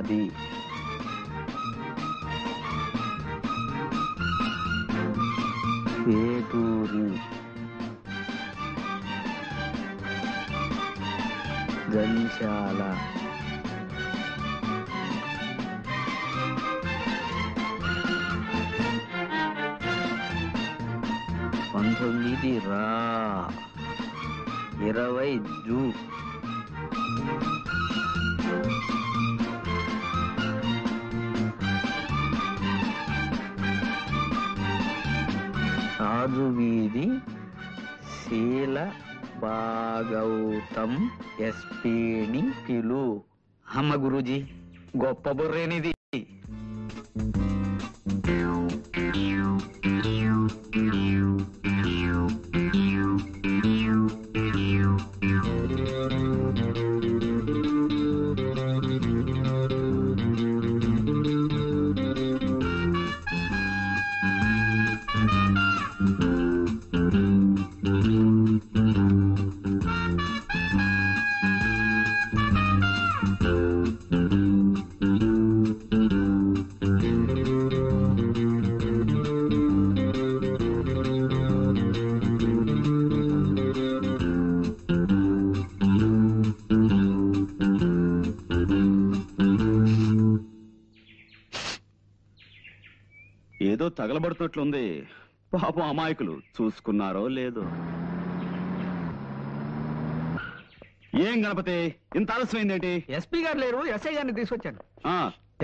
నాది. పేటూరు జంశాల పంతొమ్మిది రా 20 జూ రాజు వీధి శీల భాగౌతం ఎస్పీని పిలు. అమ్మ గురూజీ, గొప్ప బుర్రేనిది. ఏదో తగలబడుతున్నట్లుంది. పాపం అమాయకులు చూసుకున్నారో లేదో. ఏం గణపతి, ఇంత ఆలస్యమైందేంటి? ఎస్పీ గారు లేరు, ఎస్ఐ గారిని తీసుకొచ్చాను.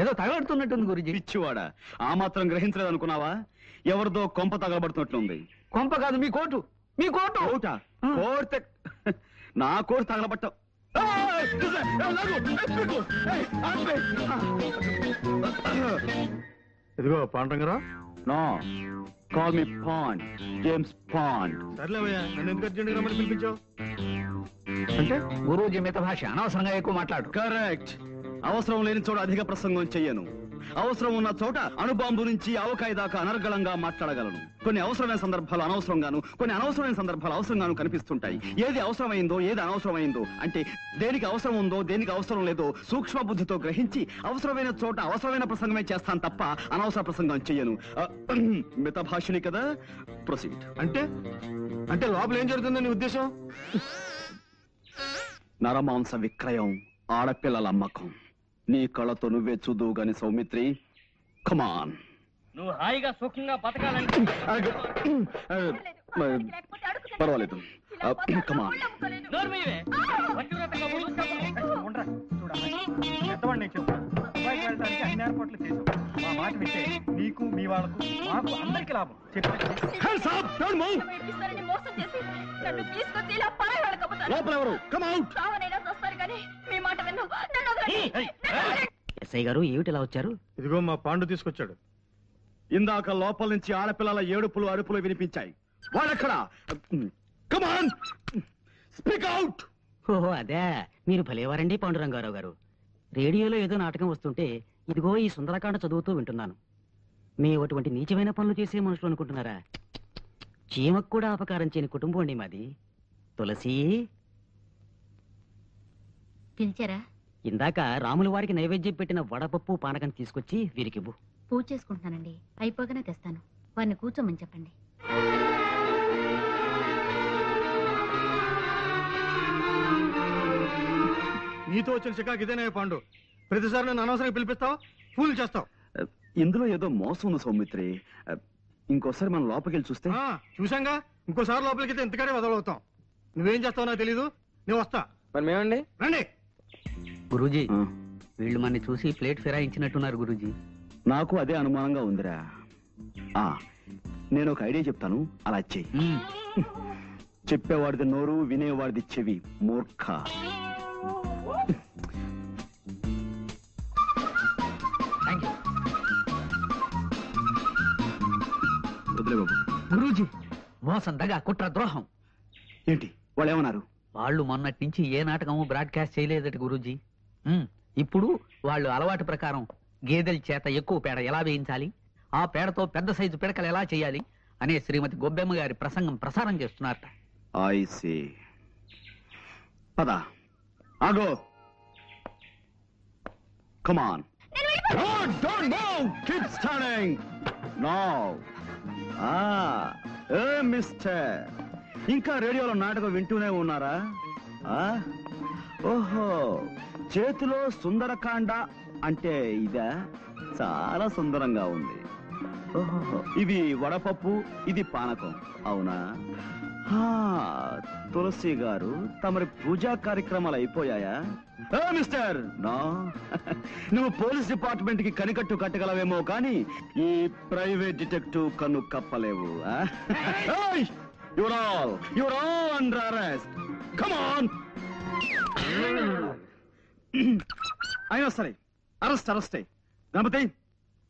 ఏదో తగలబడుతున్నట్టుంది గురించి. పిచ్చివాడా, ఆ మాత్రం గ్రహించలేదు అనుకున్నావా? ఎవరిదో కొంప తగలబడుతున్నట్లుంది. కొంప కాదు, మీ కోటు. మీ కోటు. కోట నా కోటు తగలబట్టావు. ఇదిగో Pandrangarao. No, call me Pand, James Pand. సర్లేవయ్యా, నన్ను ఎందుకు అర్జెంట్ రమ్మని పిలిపించావు? అంటే గురూజీ మిత భాష అనవసరంగా ఎక్కువ మాట్లాడు. కరెక్ట్. అవసరం లేని చోట అధిక ప్రసంగం చెయ్యను. అవసరం ఉన్న చోట అణుబాంబు నుంచి ఆవకాయ దాకా అనర్గళంగా మాట్లాడగలను. కొన్ని అవసరమైన సందర్భాలు అనవసరంగాను, కొన్ని అనవసరమైన సందర్భాలు అవసరంగాను కనిపిస్తుంటాయి. ఏది అవసరమైందో, ఏది అనవసరమైందో, అంటే దేనికి అవసరం ఉందో, దేనికి అవసరం లేదో సూక్ష్మ బుద్ధితో గ్రహించి అవసరమైన చోట అవసరమైన ప్రసంగమే చేస్తాను తప్ప అనవసర ప్రసంగం చెయ్యను. మిత భాషని కదా. ప్రొసీడ్. అంటే లోపల ఏం జరుగుతుందని నీ ఉద్దేశం? నరమాంస విక్రయం, ఆడపిల్లల అమ్మకం. నీ కళ్ళతో నువ్వే చూదువు గాని సౌమిత్రి. కమాన్. నువ్వు హాయిగా సుఖంగా బతకాలంటే పర్వాలేదు. కమాన్. అన్ని ఏర్పాట్లు చేసాం. మా మాట వింటే నీకు, మీ వాళ్ళకు, మాకు అందరికి లాభం. ఎస్ఐ గారు ఏమిటి ఇలా వచ్చారు? ఇదిగో మా పాండు తీసుకొచ్చాడు. ఇందాక లోపల నుంచి ఆడపిల్లల ఏడుపులు అరుపులు వినిపించాయి. వాళ్ళెక్కడా? కమాన్, స్పీక్ అవుట్. ఓహో అదే, మీరు భలేవారండి పాండురంగారావు గారు. రేడియోలో ఏదో నాటకం వస్తుంటే ఇదిగో ఈ సుందరకాండ చదువుతూ వింటున్నాను. మీ అటువంటి నీచమైన పనులు చేసే మనుషులు అనుకుంటున్నారా? చీమకు కూడా అపకారం చేయని కుటుంబం అండి మాది. తులసి, పిలిచారా? ఇందాక రాముల వారికి నైవేద్యం పెట్టిన వడపప్పు పానకం తీసుకొచ్చి వీరికివ్వు. పూజ చేసుకుంటున్నానండి, అయిపోగానే తెస్తాను. వారిని కూర్చోమని చెప్పండి. నీతో వచ్చిన చికాకు ఇదేనా పాండు? ప్రతిసారి నన్ను అనవసరంగా పిలిపిస్తావు, ఫూల్ చేస్తావు. ఇందులో ఏదో మోసం ఉంది సౌమిత్రి. ఇంకోసారి మనం లోపలికి వెళ్ళి చూస్తే. చూసాంగా, ఇంకోసారి లోపలికి అయితే ఎంతగానే వదలవుతాం. నువ్వేం చేస్తావు నాకు తెలీదు, నేను వస్తా. మరి మేమండి? రండి. గురూజీ, వీళ్ళు మనని చూసి ప్లేట్ ఫిరాయించినట్టున్నారు గురూజీ. నాకు అదే అనుమానంగా ఉందిరా. నేను ఒక ఐడియా చెప్తాను, అలా చెయ్యి. చెప్పేవాడిది నోరు, వినేవాడిది చెవి. మూర్ఖ. వదిలే బాబు. గురూజీ, మోసం, దగా, కుట్ర, ద్రోహం. ఏంటి వాళ్ళు ఏమన్నారు? వాళ్ళు మొన్నటి నుంచి ఏ నాటకము బ్రాడ్కాస్ట్ చేయలేదట గురూజీ. ఇప్పుడు వాళ్ళు అలవాటు ప్రకారం గేదెల చేత ఎక్కువ పేడ ఎలా వేయించాలి, ఆ పేడతో పెద్ద సైజు పిడకలు ఎలా చేయాలి అనే శ్రీమతి గొబ్బెమ్మ గారి ప్రసంగం ప్రసారం చేస్తున్నారట. I see. పద. ఆగో. Come on. No, don't move. Keep standing. No. Mister ఇంకా రేడియోలో నాటకం వింటూనే ఉన్నారా? ఓహో, చేతిలో సుందరకాండ అంటే ఇదా? చాలా సుందరంగా ఉంది. ఓహో, ఇది వడపప్పు, ఇది పానకం, అవునా? తులసి గారు, తమరి పూజా కార్యక్రమాలు అయిపోయాయా? Mister, no. నువ్వు పోలీస్ డిపార్ట్మెంట్ కి కనికట్టు కట్టగలవేమో కానీ ఈ ప్రైవేట్ డిటెక్టివ్ కన్ను కప్పలేవు. You're all under arrest. Come on. అయినా సరే, అరెస్టే. Ganapati,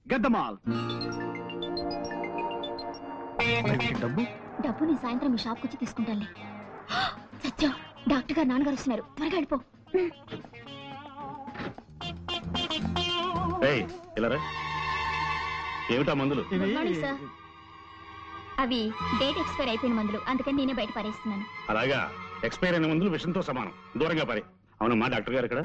get them all. డబ్బు నేను సాయంత్రం మీ షాప్కి వచ్చి తీసుకుంటానులే. సత్యం, డాక్టర్ గారు నాన్నగారు వస్తున్నారు, త్వరగా వెళ్ళిపో. ఏమిటా మందులు? సార్, అవి డేట్ ఎక్స్పైర్ అయిపోయిన మందులు, అందుకని నేనే బయట పారేస్తున్నాను. అలాగా? ఎక్స్పైర్ అయిన మందులు విషంతో సమానం, దూరంగా పారే. అవునమ్మా, డాక్టర్ గారు ఇక్కడ?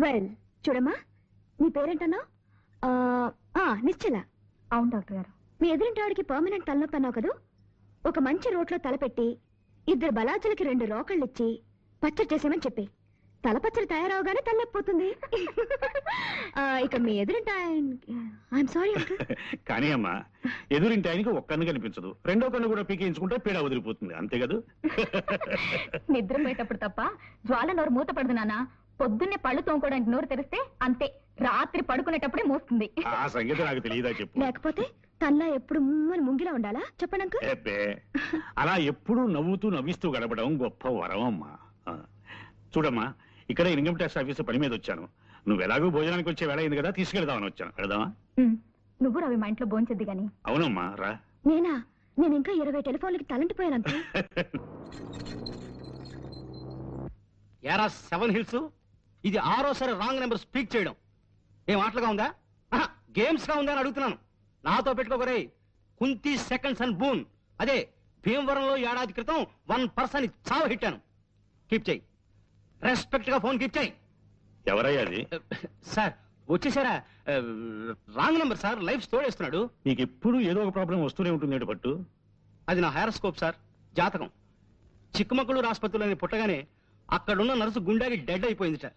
వెల్ చూడమ్మా, నీ పేరేంటన్నా? నిశ్చల. అవును డాక్టర్ గారు. మీ ఎదురింటి వాడికి పర్మనెంట్ తలనొప్పి అన్నావు కదా, ఒక మంచి రోట్లో తలపెట్టి 2 బలాజులకి 2 రోకళ్ళు ఇచ్చి పచ్చడి చేసామని చెప్పి తలపచ్చడి తయారవగానే తలనొప్పిపోతుంది. ఇక మీ ఎదురింటి ఐఎమ్ సారీ కానీ అమ్మా, ఎదురింటి ఆయనకి ఒక్క కన్ను కనిపించదు, రెండో కన్ను కూడా పీకించుకుంటే పీడ వదిలిపోతుంది, అంతే కదా? నిద్రపోయేటప్పుడు తప్ప జ్వాల నోరు మూత పడదు నాన్న. పొద్దున్నే పళ్ళు తోముకోవడానికి నోరు తెరిస్తే అంతే, రాత్రి పడుకునేటప్పుడే మోస్తుంది. ఆ సంగతి నాకు తెలియదా చెప్పు. లేకపోతే తనలా ఎప్పుడు ముంగిలా ఉండాలా చెప్పండి అంకుల్? అలా ఎప్పుడు నవ్వుతూ నవ్విస్తూ గడపడం గొప్ప వరం అమ్మా. చూడమ్మా, ఇక్కడ ఇన్కమ్ ట్యాక్స్ ఆఫీస్ పని మీద వచ్చాను. నువ్వు ఎలాగో భోజనానికి వచ్చే వేళ అయింది కదా, తీసుకెళ్దామని వచ్చాను. వెళదామా? నువ్వు రవి మా ఇంట్లో భోంచద్ది గాని. అవునమ్మా, రా. నేనా? నేను ఇంకా 20 టెలిఫోన్లకి తలంటిపోయాను అంతే. యారా 7 హిల్స్, ఇది 6వ రాంగ్ నెంబర్ స్పీక్ చేయడం ఏం ఆటలుగా ఉందా? గేమ్స్ గా ఉందా అని అడుగుతున్నాను. నాతో పెట్టుకోకరే. కుంతి సెకండ్స్ అండ్ బూన్, అదే భీమవరంలో ఏడాది క్రితం 1% చావ హిట్టాను. కీప్ చేయి, రెస్పెక్ట్ గా ఫోన్ కీప్ చేయి. ఎవరయ్యా అది? సార్ వచ్చేసారా? రాంగ్ నెంబర్ సార్, లైఫ్ తోడేస్తున్నాడు. నీకు ఎప్పుడు ఏదో ఒక ప్రాబ్లం వస్తూనే ఉంటుంది పట్టు. అది నా హైరోస్కోప్ సార్, జాతకం. చిక్కమగళూరు ఆసుపత్రిలోని పుట్టగానే అక్కడున్న నర్సు గుండెకి డెడ్ అయిపోయిందిట.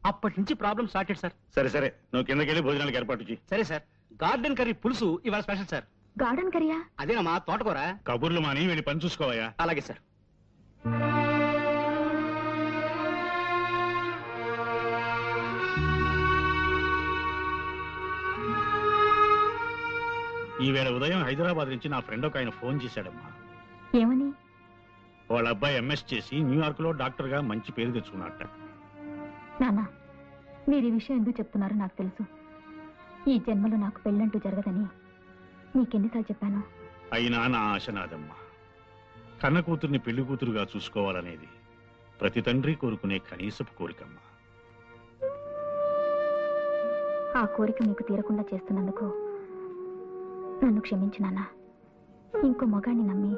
అప్పటి నుంచి ప్రాబ్లం స్టార్టెడ్ సార్. సరే సరే, నువ్వు కిందకెళ్ళి భోజనాలకు ఏర్పాటు చేయి. సరే సార్. గార్డెన్ కర్రీ పులుసు ఇవాళ స్పెషల్ సార్. గార్డెన్ కర్రీయా? అదేనమ్మా, తోటకూర. కబుర్లు మాని వెళ్ళి పని చూసుకోవయ్యా. అలాగే సార్. ఈవేళ ఉదయం హైదరాబాద్ నుంచి నా ఫ్రెండ్ ఒక ఆయన ఫోన్ చేశాడమ్మా. ఏమని? వాళ్ళ అబ్బాయి ఎంఎస్ చేసి న్యూయార్క్ లో డాక్టర్ గా మంచి పేరు తెచ్చుకున్నట్ట. నాన్న, మీరు ఈ విషయం ఎందుకు చెప్తున్నారో నాకు తెలుసు. ఈ జన్మలో నాకు పెళ్ళంటూ జరగదని నీకెన్నిసార్లు చెప్పాను. అయినా నా ఆశ నాదమ్మా. కన్న కూతుర్ని పెళ్లి కూతురుగా చూసుకోవాలనేది ప్రతి తండ్రి కోరుకునే కనీసపు కోరికమ్మా. ఆ కోరిక మీకు తీరకుండా చేస్తున్నందుకు నన్ను క్షమించు నాన్న. ఇంకో మగాన్ని నమ్మి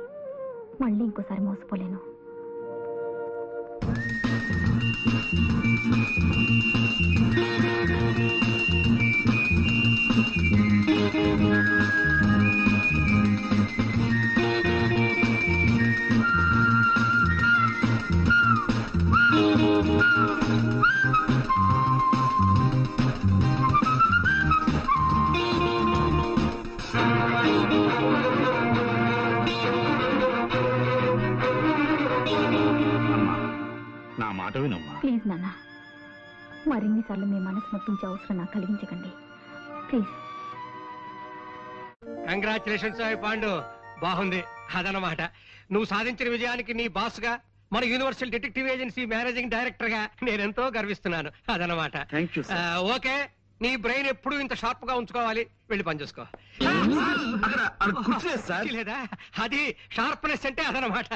మళ్ళీ ఇంకోసారి మోసపోలేను. నా మాట వినమ్మా. ప్లీజ్ నాన్న, మరిన్నిసార్లు మీ మనసు నొప్పించే అవసరం నాకు కలిగించకండి ప్లీజ్. కంగ్రాచులేషన్స్ పాండు, బాగుంది. అదనమాట, నువ్వు సాధించిన విజయానికి నీ బాస్ గా, మన universal detective agency managing director గా నేనెంతో గర్విస్తున్నాను. అదనమాట. Thank you sir. ఓకే, నీ బ్రెయిన్ ఎప్పుడు ఇంత షార్ప్ గా ఉంచుకోవాలి. వెళ్ళి పని చూసుకో. లేదా అది షార్ప్నెస్ అంటే అదనమాట.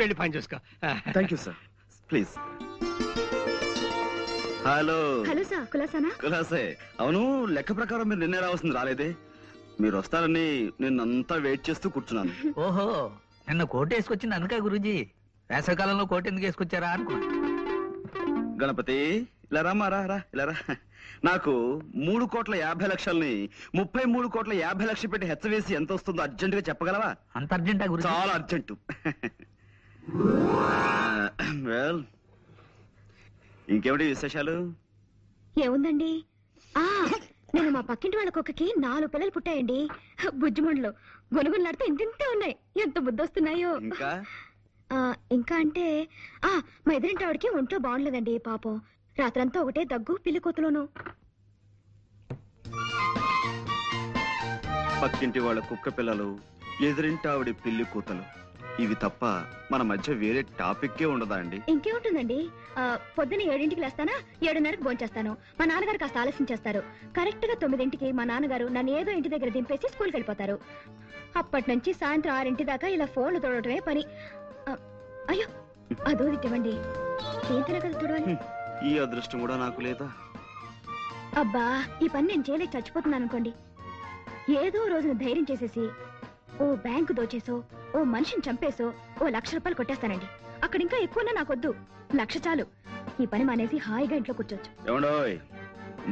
వెళ్ళి పని చూసుకో. Thank you sir. Please. Hello. Hello sir, కులాసానా? కులాసే. అవును, లెక్క ప్రకారం మీరు నిన్నే రావాల్సింది రాలేదే. మీరు వస్తారని నిన్నంతా వెయిట్ చేస్తూ కూర్చున్నాను. ఓహో, నిన్న కోట్ వేసుకొచ్చింది అనుక గురూజీ. వేసవికాలంలో కోట్ ఎందుకు వేసుకొచ్చారా అనుకున్నా. గణపతి ఇలా రామ్మా, రా రా ఇలా రా. నాకు 3,50,00,000ని 33,50,00,000 పెట్టి హెచ్చవేసి ఎంత వస్తుందో అర్జెంట్ గా చెప్పగలవా? అంత అర్జెంటా గురించి? చాలా అర్జెంటు. వెల్, ఇంకేమిటి విశేషాలు? ఏముందండి, నేను మా పక్కింటి వాళ్ళ కుక్కకి 4 పిల్లలు పుట్టాయండి. బుజ్జిమండలు గొనుగులాడితే ఇంతింతే ఉన్నాయి. ఎంత బుద్ధొస్తున్నాయో. ఇంకా ఇంకా అంటే మా ఎదురింటి ఆవిడకి ఒంట్లో బాగుండలేదండి పాపం. రాత్రంతా ఒకటే దగ్గు, పిల్లి కోతలోను. పక్కింటి వాళ్ళ కుక్క పిల్లలు, ఎదురింటి ఆవిడ పిల్లి కూతలు, ఇవి తప్ప మన మధ్య వేరే టాపిక్కే ఉండదా అండి? ఇంకేముంటుందండి, పొద్దున్న 7ంటికి లేస్తానా, 7:30కి భోంచేస్తాను. మా నాన్నగారు కాస్త ఆలస్యం చేస్తారు. కరెక్ట్ గా 9ంటికి మా నాన్నగారు నన్ను ఏదో ఇంటి దగ్గర దింపేసి స్కూల్కి వెళ్ళిపోతారు. అప్పటి నుంచి సాయంత్రం 6 దాకా ఇలా ఫోన్లు తోడటమే పని. అయ్యో, అదో ఇవ్వండి. చేతన కదా చూడాలి. ఈ అదృష్టం కూడా నాకు లేదా? అబ్బా, ఈ పని నేను చేయలేక చచ్చిపోతున్నాను అనుకోండి. ఏదో రోజున ధైర్యం చేసేసి ఓ బ్యాంకు దోచేసో, ఓ మనిషిని చంపేసో ఓ 1,00,000 రూపాయలు కొట్టేస్తానండి. అక్కడ ఇంకా ఎక్కువన్నా నాకొద్దు, 1,00,000 చాలు. ఈ పని మానేసి హాయిగా ఇంట్లో కూర్చోచ్చు. ఏమండోయ్,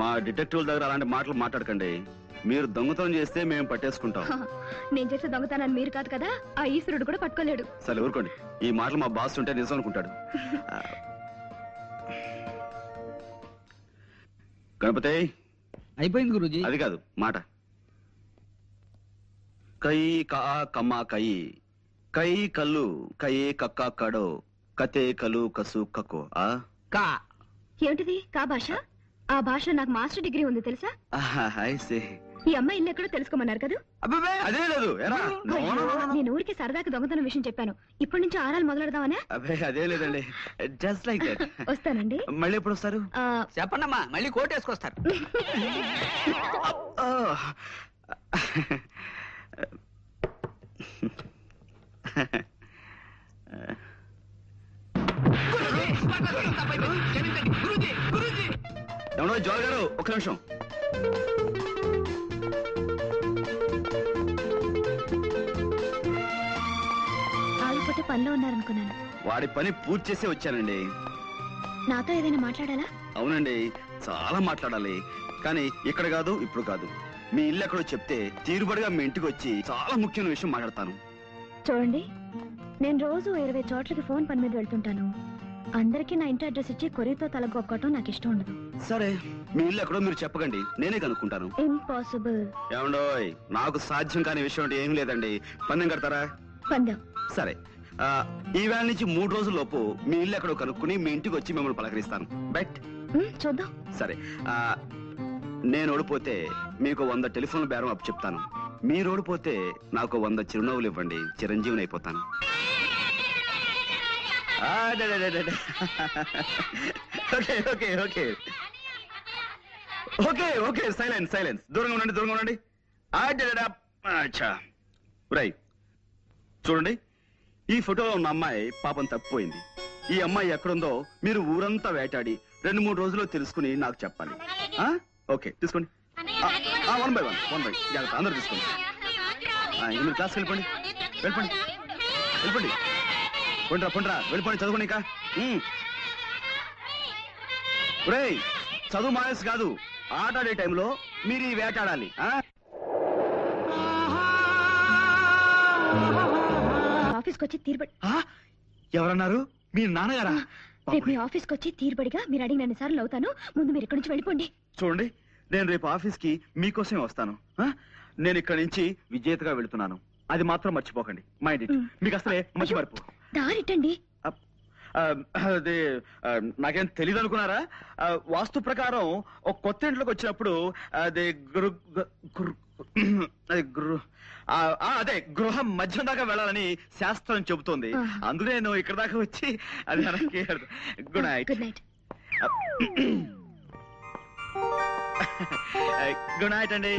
మా డిటెక్టివ్ దగ్గర అలాంటి మాటలు మాట్లాడకండి. మీరు దొంగతనం చేస్తే మేము పట్టేసుకుంటాం. నేను చేసే దొంగతనాన్ని మీరు కాదు కదా, ఆ ఈశ్వరుడు కూడా పట్టుకోలేడు. సరే ఊరుకోండి. ఈ మాటలు మా బాస్ ఉంటే నిజం అనుకుంటాడు. గణపతి, అయిపోయింది గురూజీ. అది కాదు మాట. కై కా కమ్మ కై, కై కల్లు కయే కక్క కడో, కతే కలు కసు కకో. కా ఏమిటిది కా భాష? ఆ భాషలో నాకు మాస్టర్ డిగ్రీ ఉంది తెలుసా? ఈ అమ్మాయి ఇల్లు ఎక్కడో తెలుసుకోమన్నారు కదా. అదే లేదు. నేను ఊరికి సరదాకి దొంగతనం విషయం చెప్పాను. ఇప్పటి నుంచి ఆరాలు మొదలెడదామనే. అదే లేదండి, జస్ట్ లైక్ దట్. వస్తానండి. మళ్ళీ ఎప్పుడు వస్తారు? చెప్పండమ్మా, మళ్ళీ కోట్ వేసుకొస్తారు. ఎవడో జోల్ గారు, ఒక్క నిమిషం. ఆగిపోతే పనిలో ఉన్నారనుకున్నాను. వాడి పని పూర్తి చేసి వచ్చానండి. నాతో ఏదైనా మాట్లాడాలా? అవునండి, చాలా మాట్లాడాలి. కానీ ఇక్కడ కాదు, ఇప్పుడు కాదు. మీ ఇల్లు ఎక్కడో చెప్తే తీరుబడిగా మీ ఇంటికి వచ్చి చాలా ముఖ్యమైన విషయం మాట్లాడతాను. చూడండి, నేను రోజు 20 చోట్లకి ఫోన్ పని మీద వెళ్తుంటాను. అందరికీ నా ఇంటి అడ్రస్ ఇచ్చి కొరియతో తలగొక్కటం నాకు ఇష్టం ఉండదు. సరే, మీ ఇల్లు ఎక్కడో మీరు చెప్పకండి, నేనే కనుక్కుంటాను. ఇంపాసిబుల్. ఏమండోయ్, నాకు సాధ్యం కాని విషయం అంటే ఏం లేదండి. పందెం కడతారా? పందెం. సరే, ఈ వేళ నుంచి 3 రోజుల లోపు మీ ఇల్లు ఎక్కడో కనుక్కుని మీ ఇంటికి వచ్చి మిమ్మల్ని పలకరిస్తాను. బెట్? చూద్దాం. సరే, నేను ఓడిపోతే మీకు 100 టెలిఫోన్ బేరం అప్పు చెప్తాను. మీరు ఓడిపోతే నాకు 100 చిరునవ్వులు ఇవ్వండి, చిరంజీవిని అయిపోతాను. Okay okay okay okay okay silence silence. దూరంగా ఉండండి, దూరంగా ఉండండి. రైట్, చూడండి, ఈ ఫోటోలో ఉన్న అమ్మాయి పాపం తప్పిపోయింది. ఈ అమ్మాయి ఎక్కడుందో మీరు ఊరంతా వేటాడి 2-3 రోజుల్లో తెలుసుకుని నాకు చెప్పాలి. ఓకే, తీసుకోండి. 1 by 1 జాగ్రత్త, అందరూ తీసుకోండి. మీరు క్లాస్కి వెళ్ళిపోండి, వెళ్ళిపోండి, వెళ్ళిపోండి. పొండ్రా వెళ్ళిపోండి, చదువుకోండి. ఇంకా రేయ్, చదువు మానేసి కాదు, ఆట ఆడే టైంలో మీరు ఈ వేటాడాలి. ఆఫీస్కి వచ్చి తీరుబడి. ఎవరన్నారు? మీ నాన్నగారా? రేపు మీ ఆఫీస్కి వచ్చి తీరుబడిగా మీరు అడిగిన అన్ని సార్లు అవుతాను. ముందు మీరు ఇక్కడి నుంచి వెళ్ళిపోండి. చూడండి, నేను రేపు ఆఫీస్కి మీకోసమే వస్తాను. నేను ఇక్కడ నుంచి విజేతగా వెళుతున్నాను, అది మాత్రం మర్చిపోకండి. Mind it. మీకు అసలే మంచి మర్పు. దారిట్టండి. అదే, నాకేం తెలియదు అనుకున్నారా? వాస్తు ప్రకారం ఒక కొత్త ఇంట్లోకి వచ్చినప్పుడు అదే అదే గృహం మధ్యం దాకా వెళ్ళాలని శాస్త్రం చెబుతోంది. అందుకే నేను ఇక్కడ దాకా వచ్చి అది good night. Good night. Good night అండి.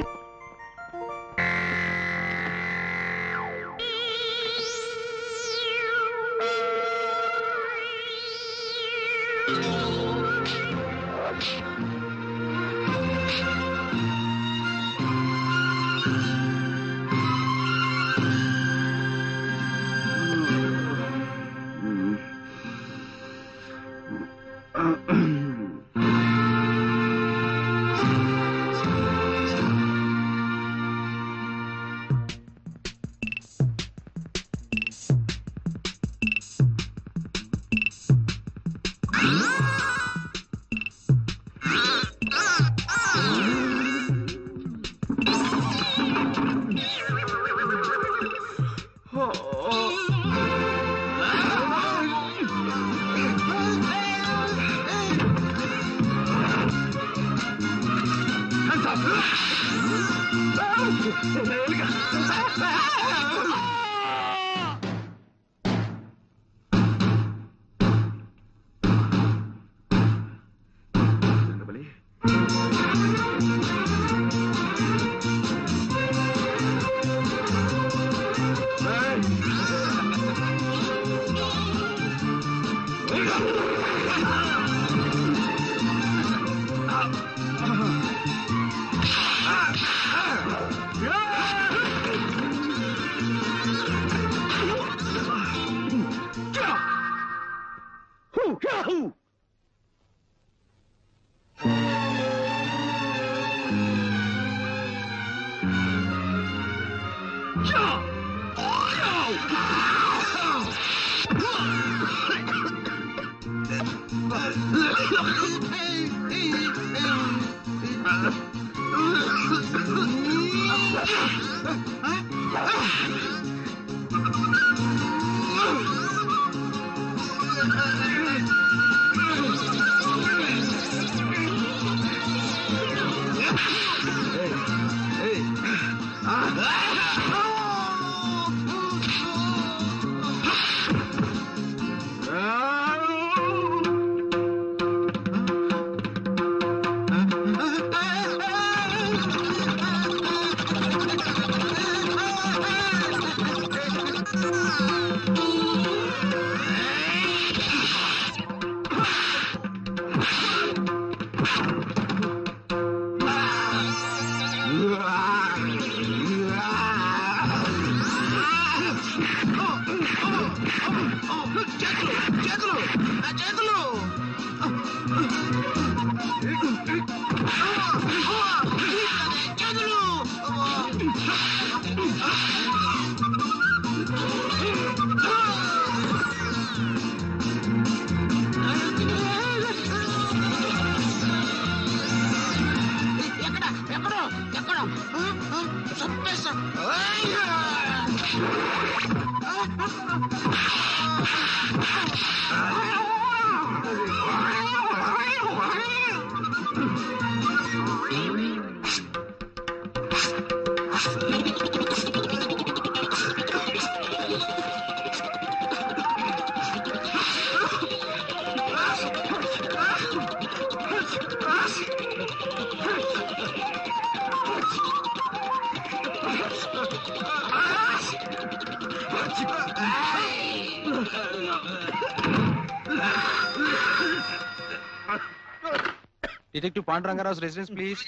Detective Pandurangarao residence please.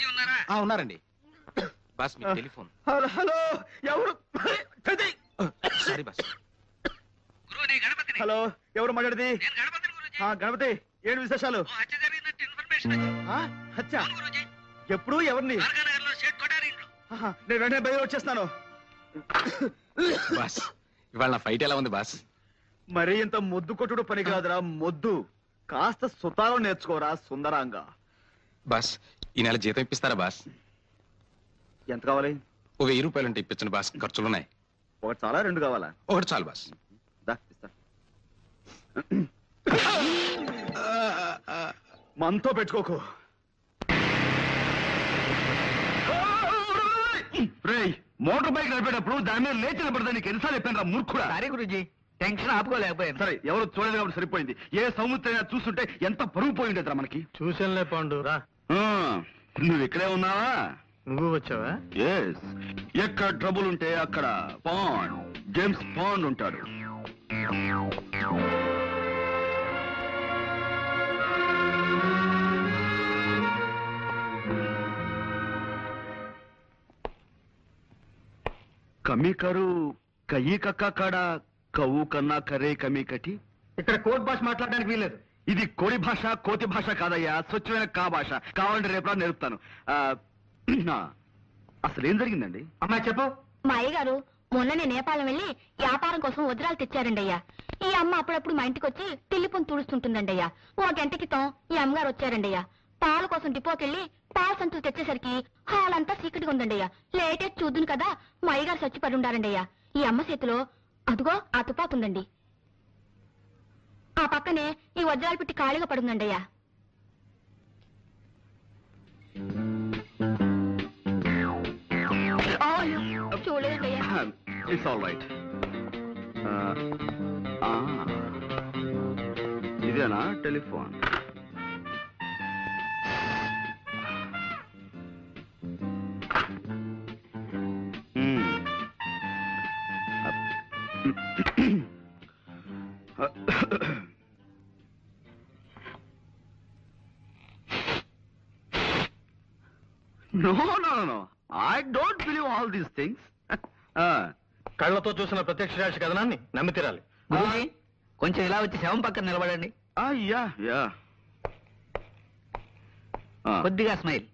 ఉన్నారండి బాస్, మీ టెలిఫోన్. హలో, ఎవరు? Sorry boss. హలో, ఎవరు మాట్లాడేది? గణపతి, ఏంటి విశేషాలు? హత్య ఎప్పుడు? ఎవరిని? నేను వెంటనే బయలు వచ్చేస్తాను. బాస్, ఇవాళ నా ఫైట్ ఎలా ఉంది బాస్? మరీ ఇంత మొద్దు కొట్టుడు పని కాదురా మొద్దు. కాస్త సుతారం నేర్చుకోరా సుందరాంగా. బాస్, ఈ నెల జీతం ఇప్పిస్తారా బాస్? ఎంత కావాలి? ఓ 1000 రూపాయలు అంటే ఇప్పించండి బాస్, ఖర్చులున్నాయి. ఒకటి చాలా, 2 కావాలా? ఒకటి చాలు బాస్. ఇస్తా. మనతో పెట్టుకోకు. మోటార్ బైక్ నడిపేటప్పుడు దాని మీద లేచి నిలబడదని నీకు ఎన్నిసార్లు చెప్పాను రా మూర్ఖుడా. సారీ గురూజీ, టెన్షన్ ఆపుకోలేకపోయాను. సరే, ఎవరు చూడలేదు కాబట్టి సరిపోయింది. ఏ సముద్రం చూస్తుంటే ఎంత పరుగు పోయి ఉండేదిరా మనకి. చూసానులే పాండు, రా. నువ్వు ఇక్కడే ఉన్నావా? నువ్వు వచ్చావా? ఎస్. ఎక్కడ ట్రబుల్ ఉంటే అక్కడ పాండ్, జేమ్స్ పాండ్ ఉంటాడు. కమి కరు కయ్యి కక్క కాడ కవ్వు కన్నా కరే కమి కటి. ఇక్కడ కోర్ట్ భాష మాట్లాడడానికి వీల్లేదు. ఇది కోడి భాష కోతి భాష కాదయ్యా, స్వచ్ఛమైన కా భాష. కావాలంటే రేపు నేర్పుతాను. అసలు ఏం జరిగిందండి? అమ్మాయి చెప్పు. మా అయ్యగారు మొన్ననే నేపాళం వెళ్ళి వ్యాపారం కోసం వజ్రాలు తెచ్చారండి అయ్యా. ఈ అమ్మ అప్పుడప్పుడు మా ఇంటికి వచ్చి తిల్లిపుని తుడుస్తుంటుందండి అయ్యా. ఓ గంట క్రితం ఈ అమ్మగారు వచ్చారండి అయ్యా. పాల కోసం డిపోకెళ్ళి పాల సంతులు తెచ్చేసరికి హాల్ అంతా చీకటిగా ఉందండి అయ్యా. లేటే చూద్దును కదా మా అయ్యగారు చచ్చిపడి ఉండారండి అయ్యా. ఈ అమ్మ చేతిలో అదుగో ఆ తుపాకుందండి. ఆ పక్కనే ఈ వజ్రాలు పెట్టి ఖాళీగా పడుందండి అయ్యా. చూడలేదండి అయ్యా. It's all right. ఇదేనా telephone? No, no, no, no. I don't believe all these things. కళ్ళతో చూసిన ప్రత్యక్ష సాక్షి కథనాన్ని నమ్మి తీరాలి. కొంచెం ఇలా వచ్చి శవం పక్కన నిలబడండి. యా. కొద్దిగా స్మైల్.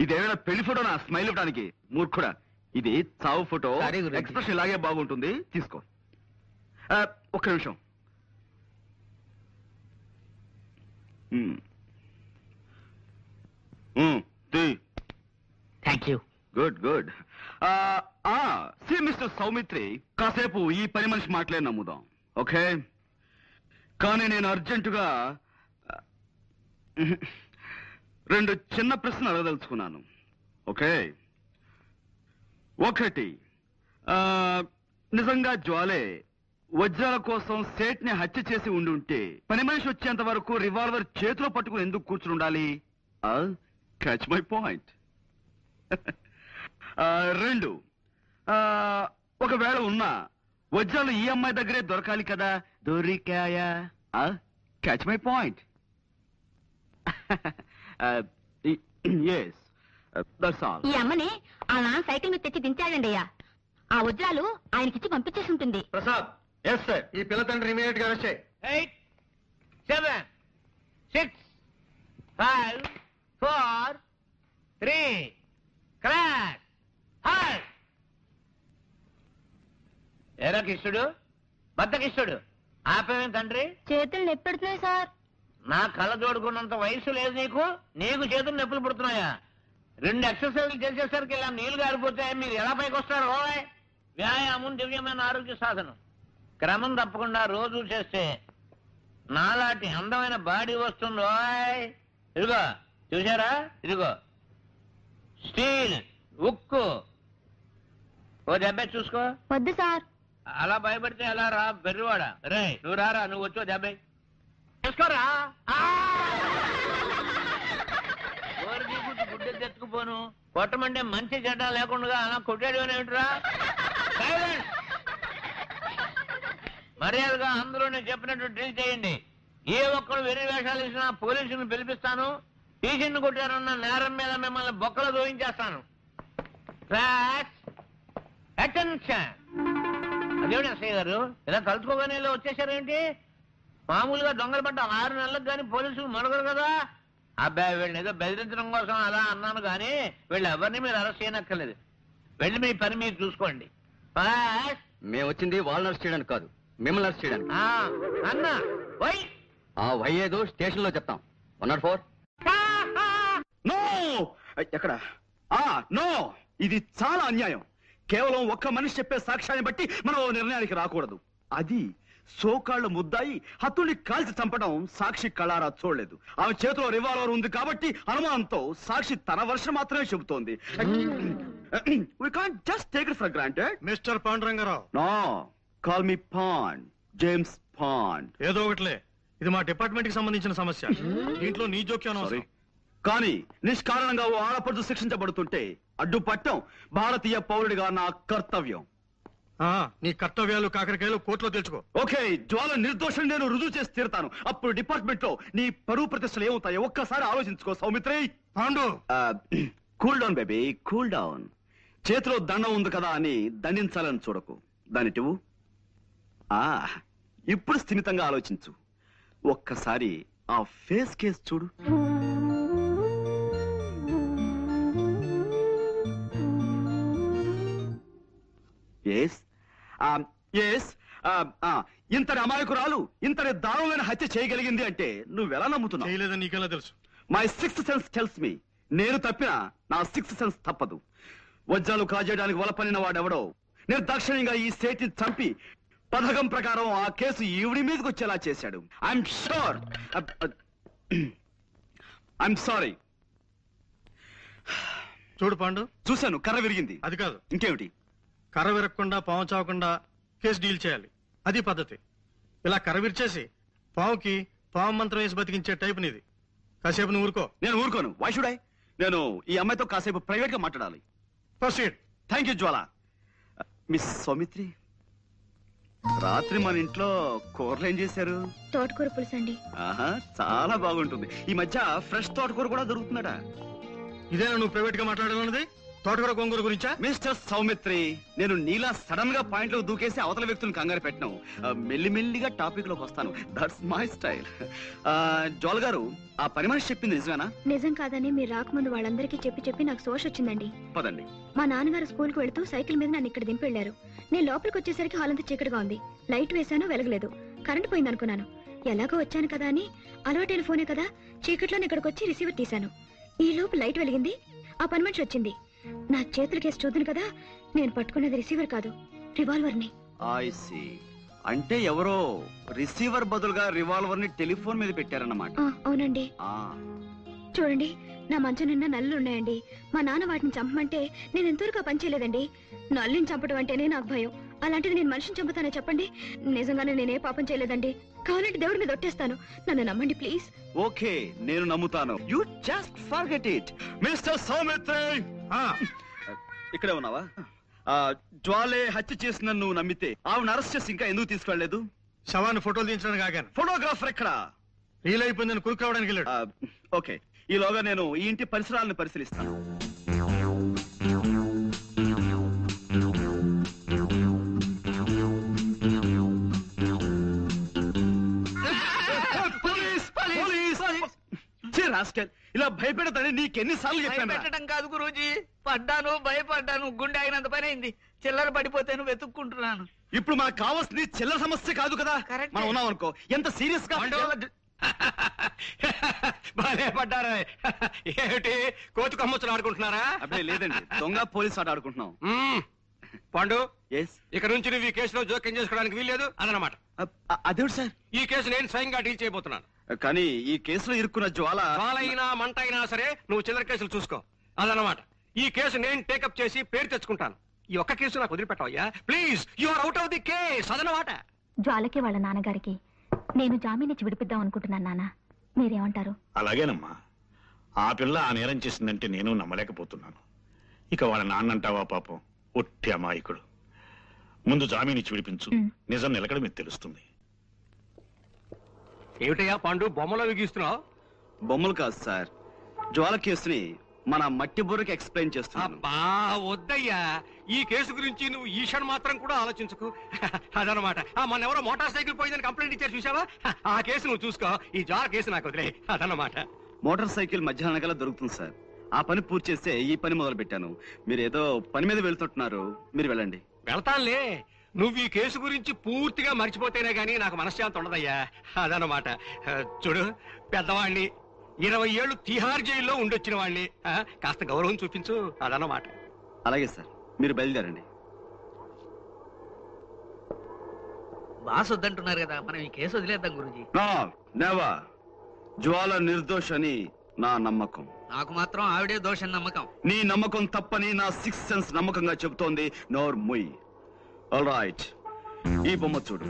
ఇదేమైనా పెళ్లి ఫోటోనా స్మైల్ ఇవ్వడానికి? మూర్ఖుడా, ఇది చావు ఫోటో. Sorry, గురూజీ. ఎక్స్ప్రెషన్ ఇలాగే బాగుంటుంది, తీసుకో. ఒక్క నిమిషం. Thank you. Good. See mister Soumitri, కాసేపు ఈ పని మనిషి మాటలే నమ్ముదాం, ఓకే? కానీ నేను అర్జెంటుగా 2 చిన్న ప్రశ్నలు అడగదలుచుకున్నాను, ఓకే? ఒకటి, నిజంగా జ్వాలే వజ్రాల కోసం సేట్ని హత్య చేసి ఉండుంటే పని మనిషి వచ్చేంత వరకు రివాల్వర్ చేతిలో పట్టుకుని ఎందుకు కూర్చుని ఉండాలి? Catch my point. 2, ఒకవేళ ఉన్నా వజ్రాలు ఈ అమ్మాయి దగ్గరే దొరకాలి కదా, దొరికాయా? Catch my point. Yes, that's all. ఈ అమ్మని ఆ నాన్న సైకిల్ మీద తెచ్చి దించాడండి అయ్యా. ఆ వజ్రాలు ఆయనకిచ్చి పంపించేసి ఉంటుంది. ప్రసాద్. Yes sir. ఈ పిల్ల తండ్రి ఇమీడియట్ గా అరెస్ట్ చేయి. 8, 7, 6, 5, 4, 3, క్రాష్. హాయ్ ఏరా కిష్టుడు, భర్త కిష్టుడు, ఆపేమేం తండ్రి? చేతులు నొప్పెడుతున్నాయి సార్. నా కళ్ళ జోడుకున్నంత వయసు లేదు నీకు, నీకు చేతులు నొప్పులు పుడుతున్నాయా? 2 ఎక్సర్సైజ్లు చేసేసరికి ఇలా నీళ్లు గారిపోతే మీరు ఎలా పైకి వస్తారు? ఓయ్, వ్యాయామం దివ్యమైన ఆరోగ్య సాధనం. క్రమం తప్పకుండా రోజు చేస్తే నాలాంటి అందమైన బాడీ వస్తుంది. ఓయ్, ఇదిగో చూసారా, ఇదిగో స్టీల్, ఉక్కు. ఓ దెబ్బ చూసుకో. వద్దు సార్. అలా భయపడితే ఎలా రా బెర్రివాడ. రే నువ్వు రారా, నువ్వు వచ్చో దెబ్బ చూసుకోరా. గుడ్డ తెచ్చుకుపోను. కొట్టమంటే మంచి చెడ్డ లేకుండా అలా కొట్టాడు ఏమిట్రా? మర్యాదగా అందరూ నేను చెప్పినట్టు డ్రిల్ చేయండి. ఏ ఒక్కరు వెర్రి వేషాలు ఇచ్చినా పోలీసులను పిలిపిస్తాను. టీచర్ని కొట్టారన్న నేరం మీద మిమ్మల్ని బొక్కలు దోయించేస్తాను. అటెన్షన్. అదేమిటి అసయ్య గారు, ఇలా కలుసుకోగానే ఇలా వచ్చేసారేంటి? మామూలుగా దొంగలు పడ్డ 6 నెలలకు కానీ పోలీసులు మరొకరు కదా. అబ్బాయి వీళ్ళని ఏదో బెదిరించడం కోసం అలా అన్నాను కానీ వీళ్ళు ఎవరిని మీరు అరెస్ట్ చేయనక్కర్లేదు. వెళ్ళి మీ పని మీరు చూసుకోండి. మేము వచ్చింది వాళ్ళని అరెస్ట్ చేయడానికి కాదు, మిమ్మల్ని అరెస్ట్ చేయడానికి. అన్నా వై వై ఏదో స్టేషన్ లో చెప్తాం. 104. నో, ఎక్కడ? నో, ఇది చాలా అన్యాయం. కేవలం ఒక్క మనిషి చెప్పే సాక్ష్యాన్ని బట్టి మనం నిర్ణయానికి రాకూడదు. అది సోకాళ్ళు ముద్దాయి హత్తుల్ని కాల్చి చంపడం సాక్షి కళారా చూడలేదు. ఆమె చేతిలో రివాల్వర్ ఉంది కాబట్టి అనుమానంతో సాక్షి తన వర్షం మాత్రమే చెబుతోంది. We can't just take it for granted. Mister Panduranga Rao. No, call me Pond, James Pond. ఏదో ఒకటిలే, ఇది మా డిపార్ట్మెంట్ కి సంబంధించిన సమస్య. దీంట్లో నీ జోక్యం Sorry. కానీ నిష్కారణంగా ఓ ఆడపడుచు శిక్షించబడుతుంటే అడ్డుపట్టం భారతీయ పౌరుడిగా నా కర్తవ్యం. నీ కర్తవ్యాలు కాకరకాయలు కోర్టులో తెలుసుకో. ఓకే, జ్వాల నిర్దోషం నేను రుజువు చేసి తీరుతాను. అప్పుడు డిపార్ట్మెంట్ లో నీ పరువు ప్రతిష్టలు ఏమవుతాయో ఒక్కసారి ఆలోచించుకో Saumitri. Pandu, cool down baby, cool down. చేతిలో దండం ఉంది కదా అని దండించాలని చూడకు. దానిటివు. ఇప్పుడు స్థిమితంగా ఆలోచించు. ఒక్కసారి ఆ ఫేస్ కేస్ చూడు. ఎస్ ఎస్ ఇంతటి అమాయకురాలు ఇంతటి దారుణమైన హత్య చేయగలిగింది అంటే నువ్వెలా నమ్ముతున్నావు? చేయలేదని నీకెలా తెలుసు? My sixth sense tells me. నేను తప్పినా నా సిక్స్త్ సెన్స్ తప్పదు. వజ్రాలు కాజేయడానికి వలపనిన వాడెవడో నిర్దాక్షిణ్యంగా ఈ సేటిని చంపి పథకం ప్రకారం ఆ కేసు ఈవిడి మీదకి వచ్చేలా చేశాడు. I'm sure. I'm sorry. చూడు పాండు, చూశాను, కర్ర విరిగింది. అది కాదు, ఇంకేమిటి? కర్ర విరగకుండా పాము చావకుండా కేసు డీల్ చేయాలి. అది పద్ధతి. ఇలా కర్ర విరిచేసి పావుకి పాము మంత్రం వేసి బతికించే టైప్ నీది. కాసేపు నువ్వు ఊరుకో. నేను ఊరుకోను. Why should I? నేను ఈ అమ్మాయితో కాసేపు ప్రైవేట్ గా మాట్లాడాలి. Proceed. Thank you Jwala. Miss Soumitri, రాత్రి మన ఇంట్లో కూరలు ఏం చేశారు? తోటకూర పులుసు అండి. ఆహా, చాలా బాగుంటుంది. ఈ మధ్య ఫ్రెష్ తోటకూర కూడా దొరుకుతున్నాడా? ఇదేనా నువ్వు ప్రైవేట్ గా మాట్లాడాలన్నది? తోటకూర గోంగూర గురించా? మిస్టర్ సౌమిత్రి, నేను నీలా సడన్ గా పాయింట్ లో దూకేసి అవతల వ్యక్తులను కంగారు పెట్టను. మెల్లిమెల్లిగా టాపిక్ లోకి వస్తాను. That's my style. జోల్ గారు, ఆ పని మనిషి చెప్పింది నిజమేనా? నిజం కాదని మీరు రాకముందు వాళ్ళందరికీ చెప్పి నాకు సోష వచ్చిందండి. పదండి. మా నాన్నగారు స్కూల్ కు వెళ్తూ సైకిల్ మీద నన్ను ఇక్కడ దింపి వెళ్లారు. నేను లోపలికి వచ్చేసరికి హాల్ అంతా చీకటిగా ఉంది. లైట్ వేశాను, వెలగలేదు. కరెంట్ పోయింది అనుకున్నాను. ఎలాగో వచ్చాను కదా అని అలవాటైన ఫోనే కదా, చీకట్లో ఇక్కడికి వచ్చి రిసీవర్ తీశాను. ఈ లోపు లైట్ వెలిగింది. ఆ పని మనిషి వచ్చింది. నా చేతుల కేసు చూద్దును కదా, నేను పట్టుకున్నది రిసీవర్ కాదు, రివాల్వర్ ని. I see. అంటే ఎవరో రిసీవర్ బదులుగా రివాల్వర్ ని టెలిఫోన్ మీద పెట్టారన్నమాట. అవునండి. చూడండి, నా మంచం నిండా నల్లులు ఉన్నాయండి. మా నాన్న వాటిని చంపమంటే నేను ఎంతవరకు పని చేయలేదండి. నల్లిని చంపడం అంటేనే నాకు భయం. అలాంటిది నేను మనిషిని చంపుతానే చెప్పండి? నిజంగానే నేనే పాపం చేయలేదండి. కావాలంటే దేవుడి మీద ఒట్టేస్తాను. నన్ను నమ్మండి ప్లీజ్. ఓకే, నేను నమ్ముతాను. You just forget it. Mister Saumitri, ఇక్కడే ఉన్నావా? జ్వాలే హత్య చేసిన నువ్వు నమ్మితే ఆవిడ అరెస్ట్ చేసి ఇంకా ఎందుకు తీసుకెళ్లలేదు? శవాన్ని ఫోటోలు తీయించడానికి ఆగాను. ఫోటోగ్రాఫర్ ఎక్కడ? రీల్ అయిపోయిందని కురుకు రావడానికి వెళ్ళాడు. ఓకే, ఈలోగా నేను ఈ ఇంటి పరిసరాలను పరిశీలిస్తాను. ఇలా భయపెడతానని నీకెన్నిసార్లు చెప్పాను? పెట్టడం కాదు గురూజీ, పడ్డాను, భయపడ్డాను, గుండె అయినంత పని అయింది. చిల్లర పడిపోతేను వెతుక్కుంటున్నాను. ఇప్పుడు మనకు కావాల్సింది చిల్లర సమస్య కాదు కదా. Correct. మనం ఉన్నాం అనుకో, ఎంత సీరియస్ గా బాగా పడ్డారా? ఏమిటి కోతి కొమ్మచ్చులు ఆడుకుంటున్నారా? అబ్బే లేదండి, దొంగ పోలీస్ ఆట ఆడుకుంటున్నాం. పాండు, ఎస్. ఇక నుంచి నువ్వు ఈ కేసులో జోక్యం చేసుకోవడానికి వీల్లేదు అదనమాట. అదేమిటి సార్? ఈ కేసు నేను స్వయంగా డీల్ చేయబోతున్నాను. కానీ ఈ కేసులో ఇరుక్కున్న జ్వాల వాళ్ళైనా మంట అయినా సరే నువ్వు చిల్లర కేసులు చూసుకో అదనమాట. ఈ కేసు నేను టేకప్ చేసి పేరు తెచ్చుకుంటాను. ఈ ఒక్క కేసు నాకు వదిలిపెట్టవయ్యా please. You are out of the case అదనమాట. జ్వాలకి వాళ్ళ నాన్నగారికి నేను జామీన్ ఇచ్చి విడిపిద్దాం అనుకుంటున్నాను. నాన్న, మీరేమంటారు? అలాగేనమ్మా. ఆ పిల్ల ఆ నేరం చేసిందంటే నేను నమ్మలేకపోతున్నాను. ఇక వాళ్ళ నాన్నంటావా? పాపం ఒట్టి అమాయకుడు. ముందు జామీన్ ఇచ్చి విడిపించు, నిజం నిలకడ మీకు తెలుస్తుంది. ఏమిటయ్యా పాండు బొమ్మలో విగిస్తున్నావు? బొమ్మలు కాదు సార్, జ్వాల కేసుని మన మట్టి బుర్రకి ఎక్స్ప్లెయిన్ చేస్తున్నాను. అబ్బా వద్దయ్యా, ఈ కేసు గురించి నువ్వు ఈషన్ మాత్రం కూడా ఆలోచించకు అదనమాట. మన ఎవరో మోటార్ సైకిల్ పోయిందని కంప్లైంట్ ఇచ్చారు చూసావా? ఆ కేసు నువ్వు చూసుకో, ఈ జ్వాల కేసు నాకు వదిలే అదనమాట. మోటార్ సైకిల్ మధ్యాహ్నం కల్లా దొరుకుతుంది సార్. ఆ పని పూర్తి చేస్తే ఈ పని మొదలు పెట్టాను. మీరు ఏదో పని మీద వెళ్తుంటున్నారు, మీరు వెళ్ళండి. వెళ్తానులే, నువ్వు ఈ కేసు గురించి పూర్తిగా మర్చిపోతేనే గానీ నాకు మనశ్శాంతి ఉండదయ్యా అదనమాట. చూడు, పెద్దవాణ్ణి, 20 ఏళ్ళు తిహార్ జైల్లో ఉండొచ్చిన వాణ్ణి, కాస్త గౌరవం చూపించు అదనమాట. అలాగే సార్, మీరు బయలుదేరండి. బాస్ వద్దంటున్నారు కదా, మనం ఈ కేసు వదిలేద్దాం గురూజీ. నెవర్. జ్వాల నిర్దోష్ అని నా నమ్మకం. నాకు మాత్రం ఆవిడే దోషం నమ్మకం. నీ నమ్మకం తప్పని నా సిక్స్ సెన్స్ నమ్మకంగా చెబుతోంది. నోర్ ముయ్. ఆల్ రైట్, ఈ బొమ్మ చూడు.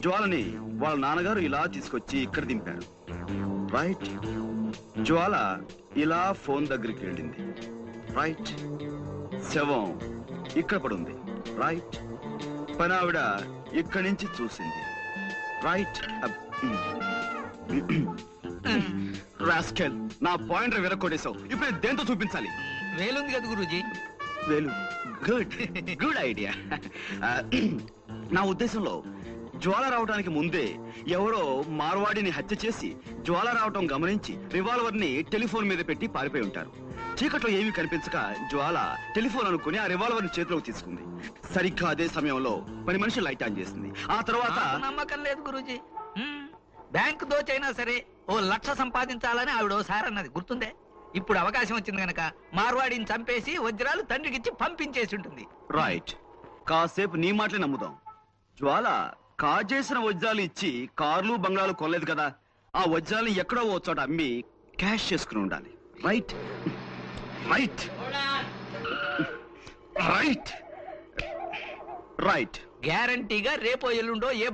జ్వాలని వాళ్ళ నాన్నగారు ఇలా తీసుకొచ్చి ఇక్కడ దింపారు. రైట్. జ్వాల ఇలా ఫోన్ దగ్గరికి వెళ్ళింది. రైట్. శవం ఇక్కడ పడుంది. రైట్. పనావిడ ఇక్కడి నుంచి చూసింది. రైట్. రాస్కెల్, నా పాయింటర్ విరక్కొడేశావు. ఇప్పుడు దేంతో చూపించాలి? వేలుంది కదా గురూజీ. వేలు. Good good idea. నా ఉద్దేశంలో జ్వాల రావడానికి ముందే ఎవరో మార్వాడిని హత్య చేసి జ్వాల రావటం గమనించి రివాల్వర్ ని టెలిఫోన్ మీద పెట్టి పారిపోయి ఉంటారు. చీకట్లో ఏమీ కనిపించక జ్వాల టెలిఫోన్ అనుకుని ఆ రివాల్వర్ ని చేతిలోకి తీసుకుంది. సరిగ్గా అదే సమయంలో పని మనిషి లైట్ ఆన్ చేసింది. ఆ తర్వాత నాకు నమ్మకం లేదు గురూజీ. బ్యాంకు దోచైనా సరే 1,00,000 సంపాదించాలని ఆవిడ ఓసారి అన్నది గుర్తుందే. ఇప్పుడు అవకాశం వచ్చింది గనక మార్వాడిని చంపేసి వజ్రాలు తండ్రికిచ్చి పంపించేసి ఉంటుంది. రైట్, కాసేపు నీ మాటలే నమ్ముదాం. జ్వాల కాజేసిన వజ్రాలు ఇచ్చి కార్లు బంగ్లాలు కొనలేదు కదా, ఆ వజ్రాలు ఎక్కడో ఓ చోట అమ్మి క్యాష్ చేసుకుని ఉండాలి. Right right right right. గ్యారంటీగా రేపో ఎల్లుండో ఏ